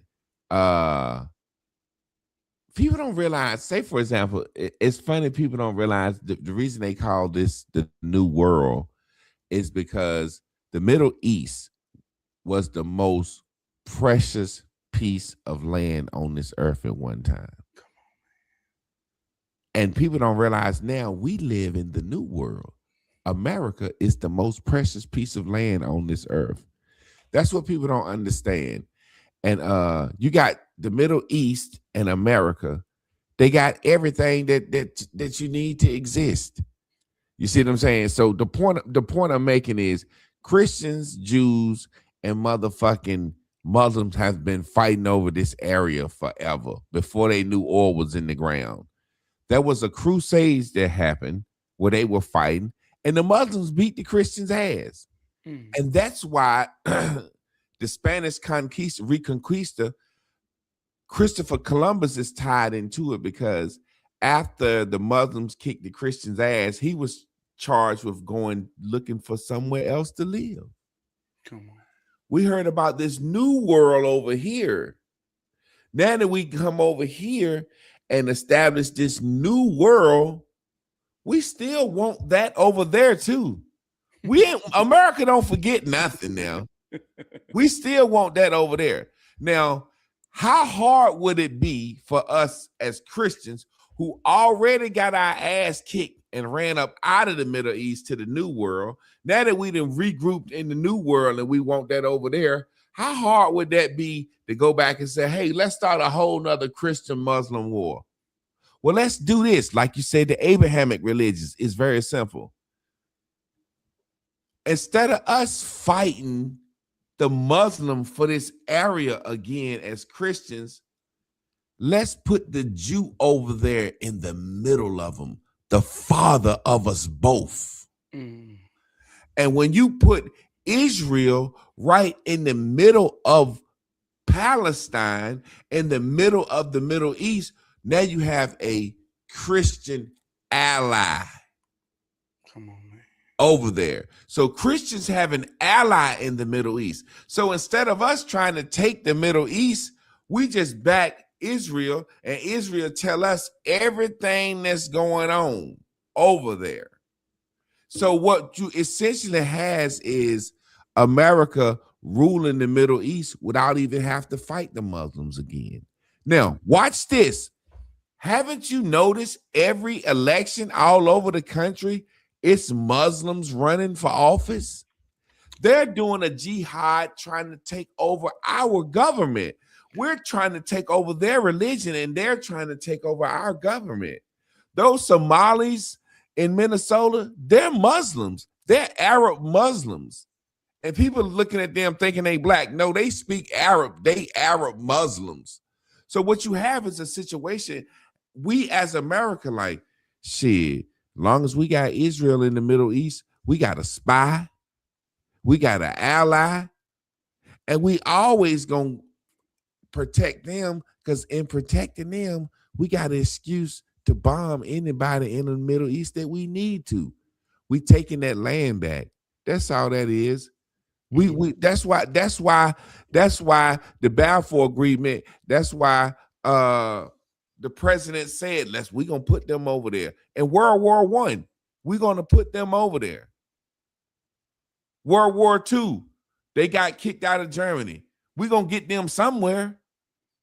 People don't realize. Say, for example, it's funny. People don't realize the reason they call this the New World is because the Middle East was the most precious piece of land on this earth at one time. And people don't realize now we live in the new world. America is the most precious piece of land on this earth. That's what people don't understand. And you got the Middle East and America. They got everything that you need to exist. You see what I'm saying? So the point I'm making is Christians, Jews, and motherfucking Muslims have been fighting over this area forever before they knew oil was in the ground. There was a crusade that happened where they were fighting, and the Muslims beat the Christians' ass. And that's why the Spanish Reconquista, Christopher Columbus is tied into it, because after the Muslims kicked the Christians' ass, he was charged with going looking for somewhere else to live. Come on. We heard about this new world over here. Now that we come over here and establish this new world, we still want that over there too. America don't forget nothing now. We still want that over there. Now, how hard would it be for us as Christians who already got our ass kicked and ran up out of the Middle East to the new world? Now that we done regrouped in the new world and we want that over there, how hard would that be to go back and say, hey, let's start a whole nother Christian-Muslim war? Well, let's do this. Like you said, the Abrahamic religions is very simple. Instead of us fighting the Muslim for this area again as Christians, let's put the Jew over there in the middle of them, the father of us both. And when you put Israel right in the middle of Palestine, in the middle of the Middle East, now you have a Christian ally. Come on, man. Over there. So Christians have an ally in the Middle East. So instead of us trying to take the Middle East, we just back Israel, and Israel tell us everything that's going on over there. So what you essentially has is America ruling the Middle East without even have to fight the Muslims again. Now, watch this. Haven't you noticed every election all over the country, it's Muslims running for office? They're doing a jihad trying to take over our government. We're trying to take over their religion, and they're trying to take over our government. Those Somalis in Minnesota, they're Muslims. They're Arab Muslims. And people looking at them thinking they black. No, they speak Arab. They Arab Muslims. So what you have is a situation, we as America, like, shit, long as we got Israel in the Middle East, we got a spy, we got an ally, and we always gonna protect them, because in protecting them, we got an excuse to bomb anybody in the Middle East that we need to. We taking that land back. That's all that is. That's why the Balfour Agreement, that's why the president said, we're gonna put them over there. In World War I, we're gonna put them over there. World War II, they got kicked out of Germany. We're gonna get them somewhere.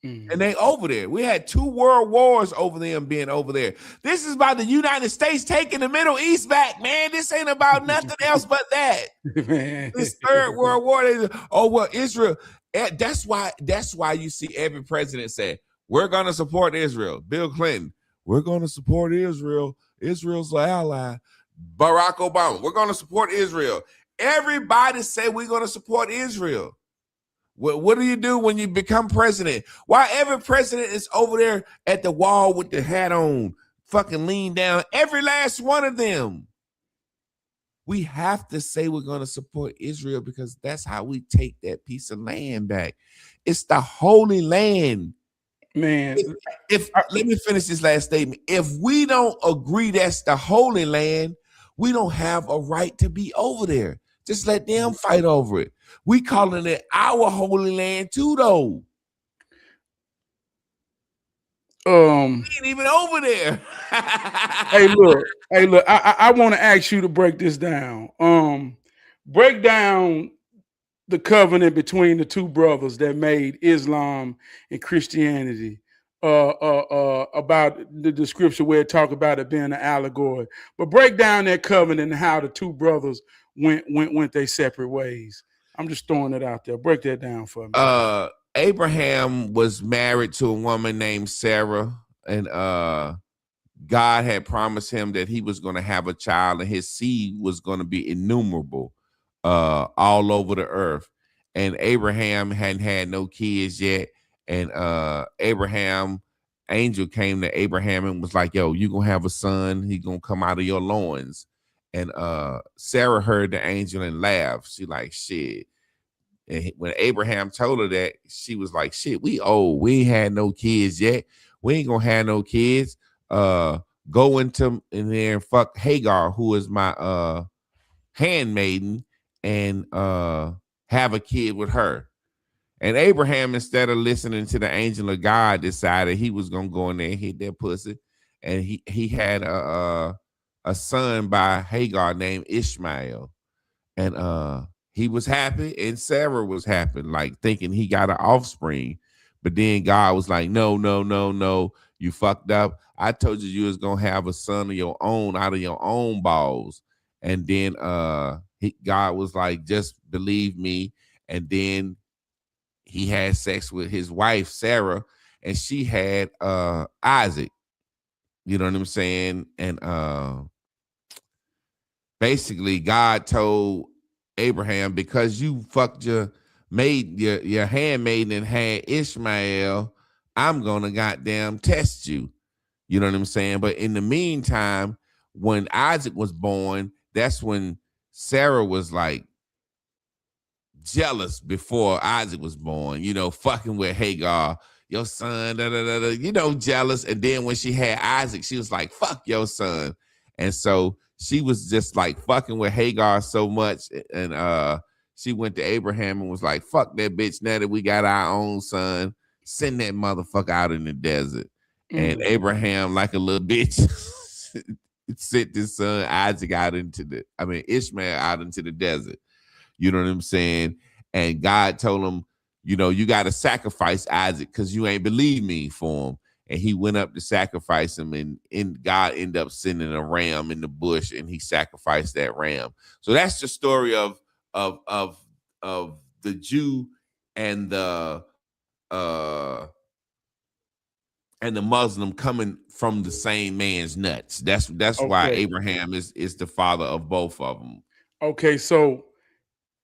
And they over there. We had 2 world wars over them being over there. This is about the United States taking the Middle East back, man. This ain't about nothing else but that. This 3rd World War, Israel. That's why you see every president say, we're gonna support Israel. Bill Clinton, we're gonna support Israel. Israel's an ally. Barack Obama, we're gonna support Israel. Everybody say we're gonna support Israel. What do you do when you become president? Why every president is over there at the wall with the hat on, fucking lean down, every last one of them. We have to say we're going to support Israel, because that's how we take that piece of land back. It's the Holy Land. Man, let me finish this last statement. If we don't agree that's the Holy Land, we don't have a right to be over there. Just let them fight over it. We calling it our Holy Land too, though. We ain't even over there. Hey, look. I want to ask you to break this down. Break down the covenant between the two brothers that made Islam and Christianity, about the scripture where it talk about it being an allegory. But break down that covenant and how the two brothers went their separate ways. I'm just throwing it out there. Break that down for me. Abraham was married to a woman named Sarah, and God had promised him that he was going to have a child and his seed was going to be innumerable all over the earth. And Abraham hadn't had no kids yet. And angel came to Abraham and was like, yo, you're going to have a son. He's going to come out of your loins. And Sarah heard the angel and laughed. She like, shit. And when Abraham told her that, she was like, shit, we old. We ain't had no kids yet. We ain't going to have no kids. Go into in there and fuck Hagar, who is my handmaiden, and have a kid with her. And Abraham, instead of listening to the angel of God, decided he was gonna go in there and hit that pussy. And he had a son by Hagar named Ishmael. And he was happy, and Sarah was happy, like thinking he got an offspring. But then God was like, no, you fucked up. I told you was gonna have a son of your own out of your own balls. And then God was like, just believe me. And then he had sex with his wife, Sarah, and she had Isaac. You know what I'm saying? And basically God told Abraham, because you fucked your handmaiden and had Ishmael, I'm gonna goddamn test you. You know what I'm saying? But in the meantime, when Isaac was born, that's when Sarah was like jealous before Isaac was born, you know, fucking with Hagar, your son, you know, jealous. And then when she had Isaac, she was like, fuck your son. And so she was just like fucking with Hagar so much. And she went to Abraham and was like, fuck that bitch. Now that we got our own son, send that motherfucker out in the desert. And Abraham, like a little bitch, sent his son Ishmael out into the desert. You know what I'm saying? And God told him, you know, you got to sacrifice Isaac because you ain't believe me for him. And he went up to sacrifice him, and God ended up sending a ram in the bush, and he sacrificed that ram. So that's the story of the Jew and the Muslim coming from the same man's nuts. That's okay. Why Abraham is the father of both of them. Okay, so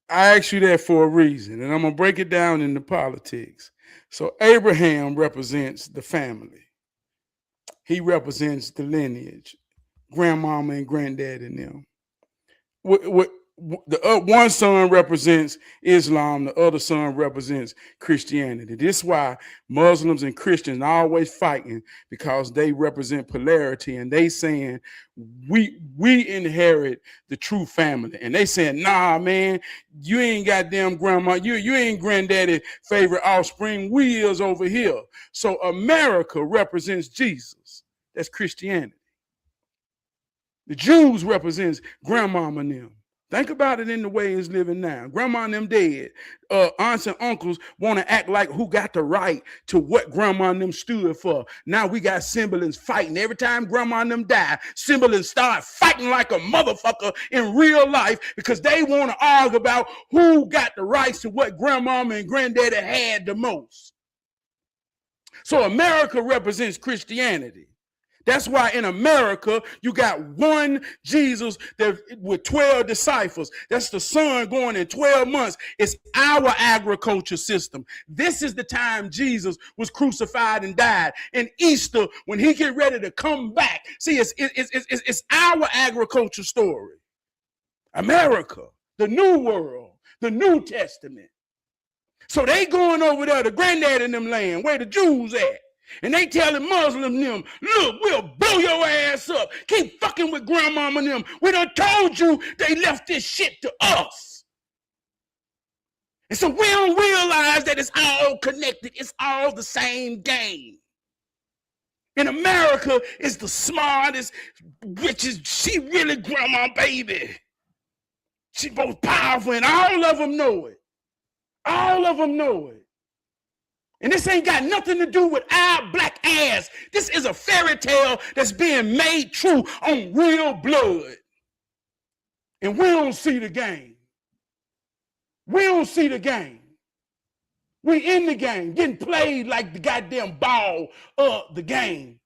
I asked you that for a reason, and I'm going to break it down into politics. So Abraham represents the family. He represents the lineage, grandmama and granddad and them. The one son represents Islam, the other son represents Christianity. This is why Muslims and Christians are always fighting, because they represent polarity, and they saying we inherit the true family, and they saying, nah, man, you ain't goddamn grandma, you ain't granddaddy favorite offspring, we is over here. So America represents Jesus. That's Christianity. The Jews represents grandmama and them. Think about it in the way it's living now. Grandma and them dead. Aunts and uncles want to act like who got the right to what grandma and them stood for. Now we got siblings fighting. Every time grandma and them die, siblings start fighting like a motherfucker in real life because they want to argue about who got the rights to what grandmama and granddaddy had the most. So America represents Christianity. That's why in America, you got one Jesus with 12 disciples. That's the son going in 12 months. It's our agriculture system. This is the time Jesus was crucified and died. And Easter, when he get ready to come back. See, it's our agriculture story. America, the new world, the New Testament. So they going over there to granddad in them land, where the Jews at. And they telling Muslim them, look, we'll blow your ass up. Keep fucking with grandmama and them. We done told you they left this shit to us. And so we don't realize that it's all connected. It's all the same game. In America, it's the smartest, richest, she really grandma baby. She both powerful and all of them know it. All of them know it. And this ain't got nothing to do with our black ass. This is a fairy tale that's being made true on real blood. And we don't see the game. We don't see the game. We in the game, getting played like the goddamn ball of the game.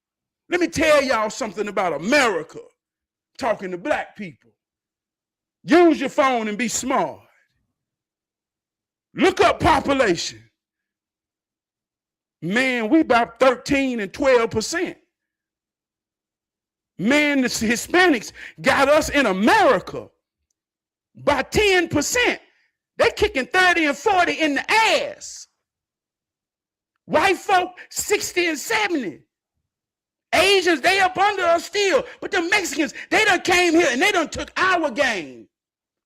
Let me tell y'all something about America, talking to black people. Use your phone and be smart. Look up population. Man, we about 13 and 12%. Man, the Hispanics got us in America by 10%. They're kicking 30 and 40 in the ass. White folk, 60 and 70. Asians, they up under us still. But the Mexicans, they done came here and they done took our game.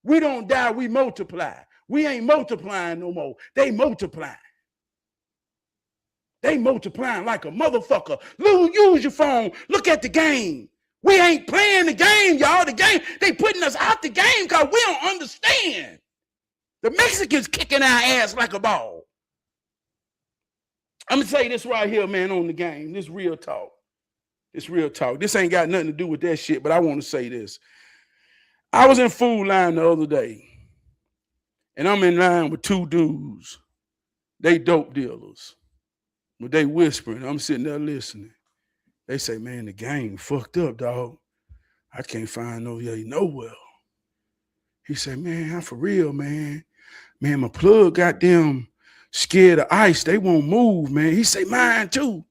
We don't die, we multiply. We ain't multiplying no more. They multiplying. They multiplying like a motherfucker. Use your phone. Look at the game. We ain't playing the game, y'all. The game, they putting us out the game because we don't understand. The Mexicans kicking our ass like a ball. I'm going to say this right here, man, on the game. This real talk. This real talk. This ain't got nothing to do with that shit, but I want to say this. I was in Food Line the other day, and I'm in line with two dudes. They dope dealers. But they whispering. I'm sitting there listening. They say, man, the game fucked up, dog. I can't find no way nowhere. He said, man, I'm for real, man. Man, my plug got them scared of ice. They won't move, man. He say, mine too.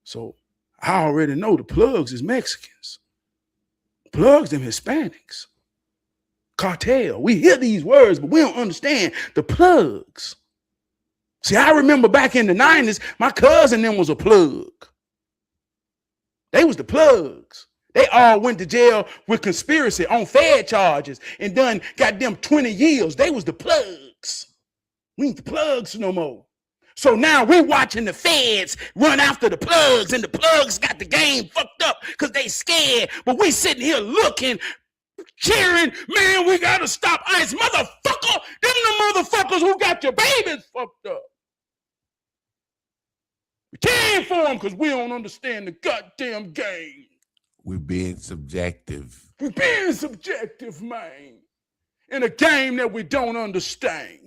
So I already know the plugs is Mexicans. Plugs them Hispanics. Cartel. We hear these words, but we don't understand the plugs. See, I remember back in the 90s, my cousin them was a plug. They was the plugs. They all went to jail with conspiracy on Fed charges and done got them 20 years. They was the plugs. We ain't the plugs no more. So now we watching the feds run after the plugs, and the plugs got the game fucked up because they scared. But we sitting here looking, cheering, man, we gotta stop ICE. Motherfucker, them the motherfuckers who got your babies fucked up. We can't for them because we don't understand the goddamn game. We're being subjective. We're being subjective, man. In a game that we don't understand.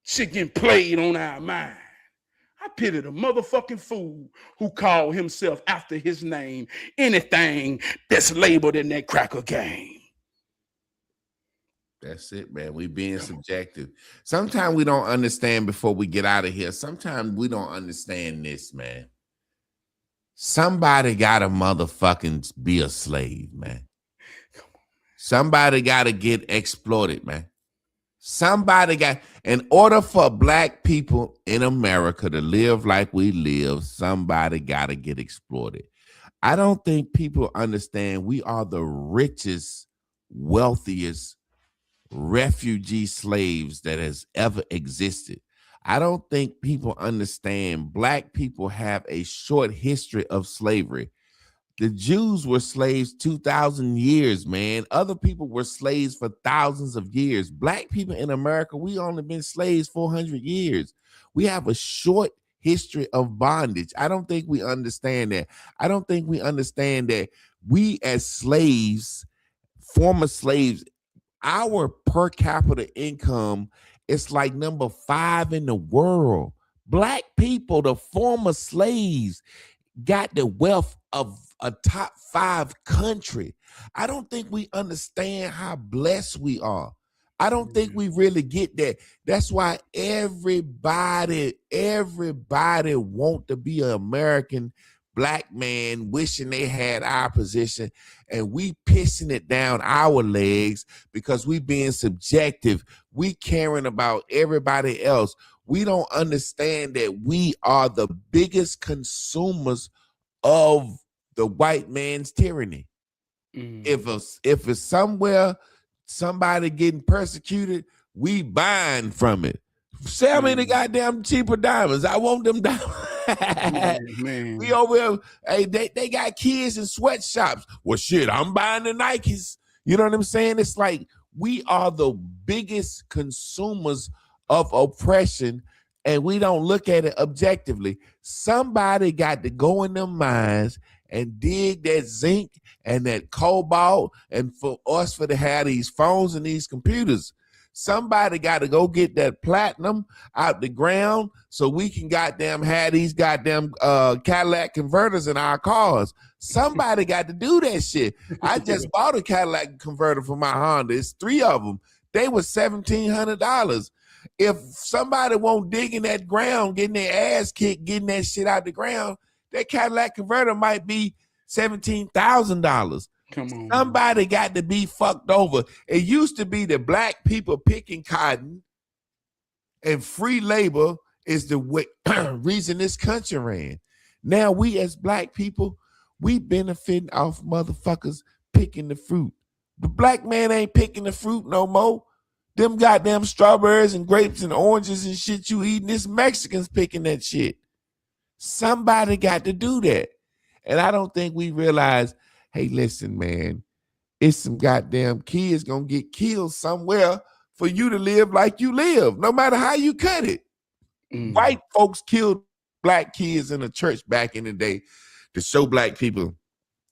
Shit getting played on our mind. I pity the motherfucking fool who called himself after his name anything that's labeled in that cracker game. That's it, man. We being subjective. Sometimes we don't understand before we get out of here. Sometimes we don't understand this, man. Somebody gotta motherfucking be a slave, man. Somebody gotta get exploited, man. Somebody got, in order for black people in America to live like we live, somebody gotta get exploited. I don't think people understand we are the richest, wealthiest refugee slaves that has ever existed. I don't think people understand black people have a short history of slavery. The Jews were slaves 2,000 years, man. Other people were slaves for thousands of years. Black people in America, we only been slaves 400 years. We have a short history of bondage. I don't think we understand that. I don't think we understand that we as slaves, former slaves, our per capita income is like number 5 in the world. Black people, the former slaves, got the wealth of a top 5 country. I don't think we understand how blessed we are. I don't think we really get that. That's why everybody want to be an American black man, wishing they had our position, and we pissing it down our legs because we being subjective. We caring about everybody else. We don't understand that we are the biggest consumers of the white man's tyranny. If it's somewhere somebody getting persecuted, we buying from it. Sell me the goddamn cheaper diamonds. I want them diamonds. Man. We over here, hey, they got kids in sweatshops. Well, shit, I'm buying the Nikes. You know what I'm saying? It's like We are the biggest consumers of oppression, and we don't look at it objectively. Somebody got to go in them mines and dig that zinc and that cobalt, and for us to have these phones and these computers. Somebody got to go get that platinum out the ground so we can goddamn have these goddamn Cadillac converters in our cars. Somebody got to do that shit. I just bought a Cadillac converter for my Honda. It's 3 of them. They were $1,700. If somebody won't dig in that ground, getting their ass kicked, getting that shit out the ground, that Cadillac converter might be $17,000. Come on. Somebody got to be fucked over. It used to be the black people picking cotton, and free labor is the reason this country ran. Now we as black people, we benefiting off motherfuckers picking the fruit. The black man ain't picking the fruit no more. Them goddamn strawberries and grapes and oranges and shit you eating, this Mexicans picking that shit. Somebody got to do that. And I don't think we realize, hey, listen, man, it's some goddamn kids gonna get killed somewhere for you to live like you live, no matter how you cut it. White folks killed black kids in a church back in the day to show black people,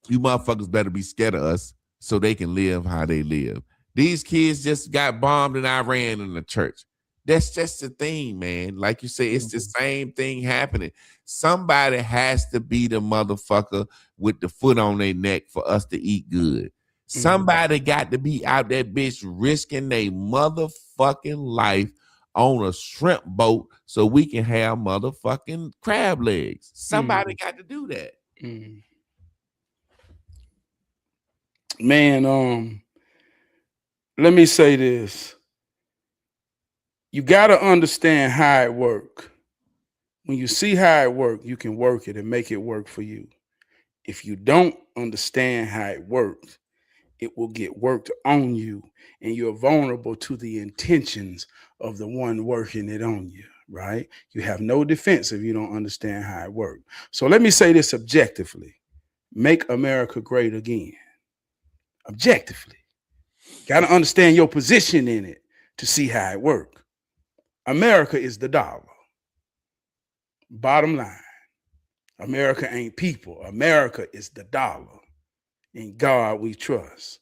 you motherfuckers better be scared of us so they can live how they live. These kids just got bombed in Iran in the church. That's just the thing, man. Like you say, it's the same thing happening. Somebody has to be the motherfucker with the foot on their neck for us to eat good. Somebody got to be out that bitch risking their motherfucking life on a shrimp boat so we can have motherfucking crab legs. Somebody got to do that. Man, let me say this. You got to understand how it works. When you see how it works, you can work it and make it work for you. If you don't understand how it works, it will get worked on you, and you're vulnerable to the intentions of the one working it on you, right? You have no defense if you don't understand how it works. So let me say this objectively. Make America great again. Objectively. Got to understand your position in it to see how it works. America is the dollar. Bottom line, America ain't people. America is the dollar. In God we trust,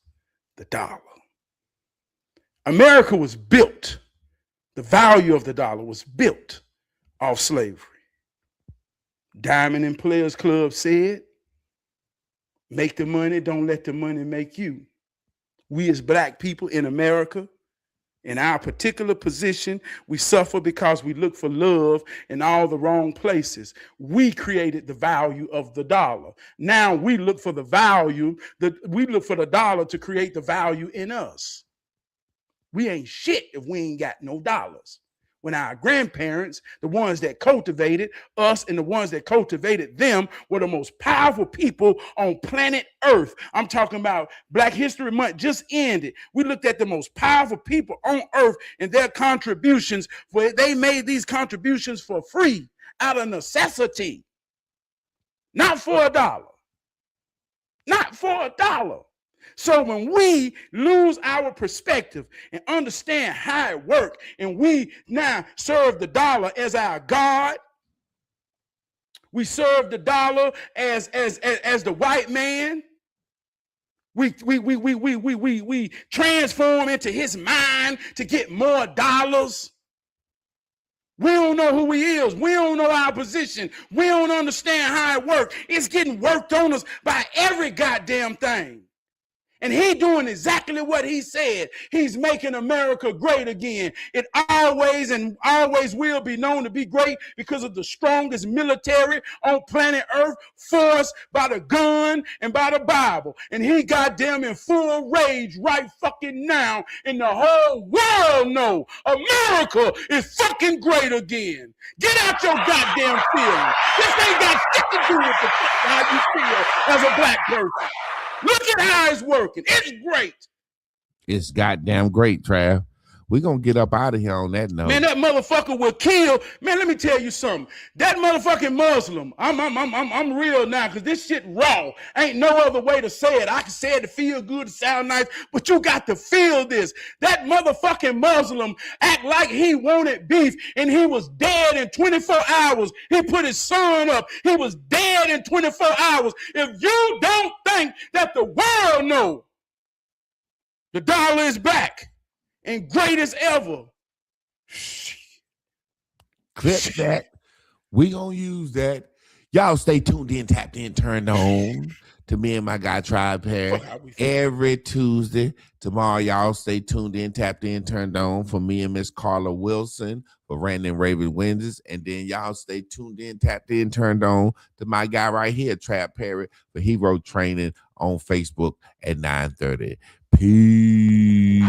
the dollar. America was built, the value of the dollar was built off slavery. Diamond and Players Club said, make the money, don't let the money make you. We as black people in America, in our particular position, we suffer because we look for love in all the wrong places. We created the value of the dollar. Now we look for the value, we look for the dollar to create the value in us. We ain't shit if we ain't got no dollars. When our grandparents, the ones that cultivated us and the ones that cultivated them, were the most powerful people on planet Earth. I'm talking about Black History Month just ended. We looked at the most powerful people on Earth and their contributions. They made these contributions for free, out of necessity. Not for $1. Not for $1. So when we lose our perspective and understand how it works, and we now serve the dollar as our God, we serve the dollar as the white man. We transform into his mind to get more dollars. We don't know who he is. We don't know our position. We don't understand how it works. It's getting worked on us by every goddamn thing. And he doing exactly what he said. He's making America great again. It always and always will be known to be great because of the strongest military on planet Earth, forced by the gun and by the Bible. And he goddamn in full rage right fucking now. And the whole world know America is fucking great again. Get out your goddamn feelings. This ain't got shit to do with how you feel as a black person. Look at how it's working. It's great. It's goddamn great, Trav. We're gonna get up out of here on that note. Man, that motherfucker will kill. Man, let me tell you something. That motherfucking Muslim, I'm real now, because this shit raw. Ain't no other way to say it. I can say it to feel good, to sound nice, but you got to feel this. That motherfucking Muslim act like he wanted beef and he was dead in 24 hours. He put his son up. He was dead in 24 hours. If you don't think that the world knows the dollar is back and great as ever, clip that. We gonna use that. Y'all stay tuned in, tapped in, turned on to me and my guy Tribe Perry every Tuesday. Tomorrow, y'all stay tuned in, tapped in, turned on for me and Miss Carla Wilson for Random Raven Wednesdays. And then y'all stay tuned in, tapped in, turned on to my guy right here, Tribe Perry, for Hero Training on Facebook at 9:30. Peace.